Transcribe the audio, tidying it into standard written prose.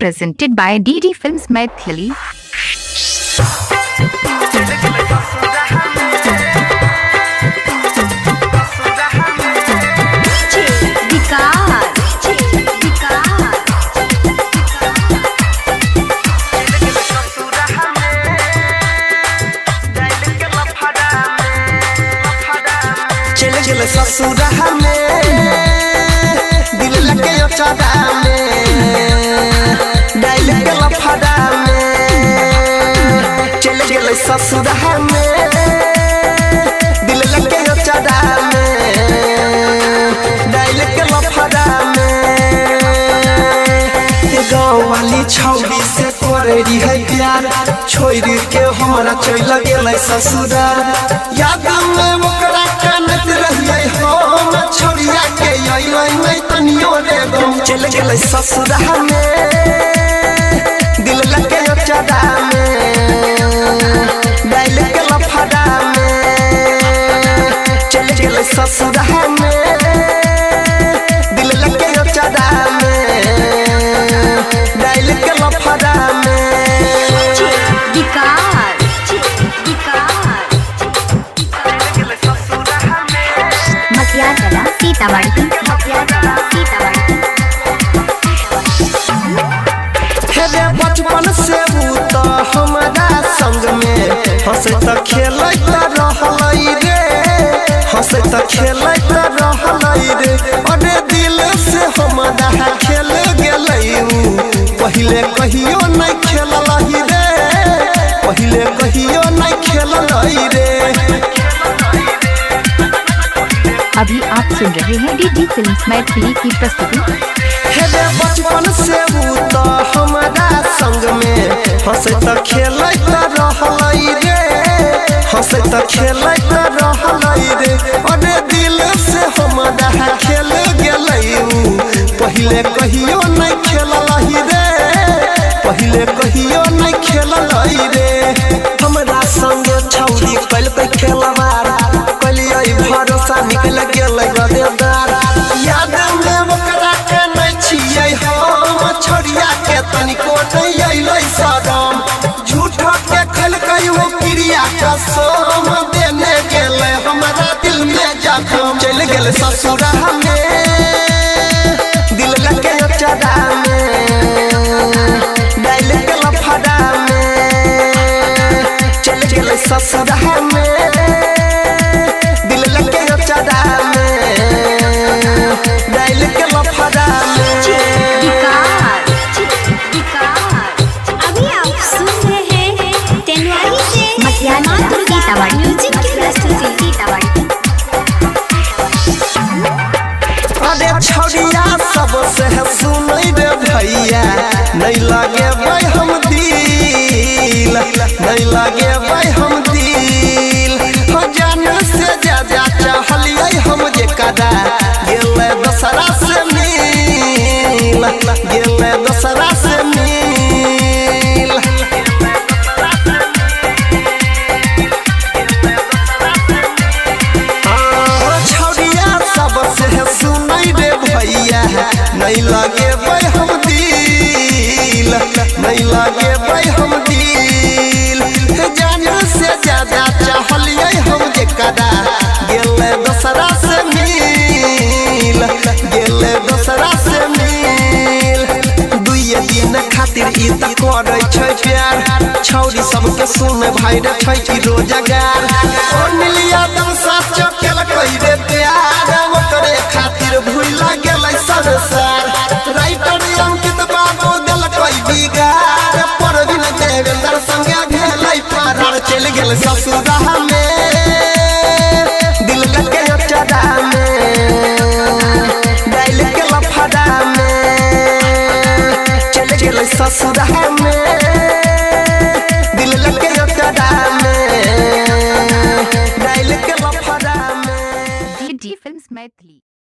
presented by DD Films Maithili. चले ससुरा में दिल लगे चादा में डाइल के लफड़ा में चले ससुरा में दिल लगे चादा में डाइल के लफड़ा में गाँव वाली छौरी से करे रही है प्यार छोड़ के हमारा चल गेल ससुराल याद में ओकरा कानत रहिए हम छोड़िया के आई तनियो रे गम चल गेल ससुराल में दिल लगे चादा में डाइल के लफड़ा में चल गेल ससुराल में दिल लगे चादा में डाइल के लफड़ा में बचपन से तो हमारा संग में हंस त खेल रहल रे हंस त खेल रहल रे अरे दिल से हमारा खेल गेल पहले कहियो नहीं खेल रे पहले कहियो नहीं खेल रे। अभी आप सुन रहे हैं DD Films मैथिली की प्रस्तुति। बचपन से तो हमारा संग में हंस त खेल रहल रे हंस त खेल रहल रे अरे दिल से हमारा खेल गेल पहले कहियो नहीं खेल रे पहले कहियो नहीं खेल रे हमारा संग छौरी कल पे खेलवार कलिए भरोसा निकल गेल गदेदार याद में ओकरा के नहीं छियै हम छोड़िया के तनिको नहीं अइलै सदम झूठ के खलकै वो क्रिया कसम देने गेल हमारा दिल में जखम चल गेल ससुरा में दिल लगे चादा में डाइल के लफड़ा में चल गेल ससुरा में दिल लगे चादा में डाइल के लफड़ा में। अभी आप सुन रहे हैं तेनवारी से म्यूजिक की प्रस्तुति। अरे छौड़िया सबसे सुनै रे भैया नहीं लगे भाई हम दिल नहीं लगे भाई हम दिल हो जान से ज्यादा चाहलिए हम जे कदा गेल दसरा से मिल गेल दसरा से मिल छौड़िया सबसे सुनै रे भैया नहीं लगे भाई हम दिल नहीं लगे भाई हम दिल जान से ज्यादा चाहलिए हम जे कदा गेल दसरा से मिल गेल दसरा से मिल दुइये दिन खातिर ई त करै छै प्यार छौरी सबके सुन भाई रे छै कि रोजगार ओ नीलिया दम साथ चकेल कइ रे प्यार ओकरे खातिर भूल गेलै संसार राइटर अंकित बाबू दिल कइ बिगार परवीन देवेंद्र संगे गेलै फरार चल गेल ससुरा में दिल लगे चादा में डाइल के लफड़ा में चल गेल ससुरा में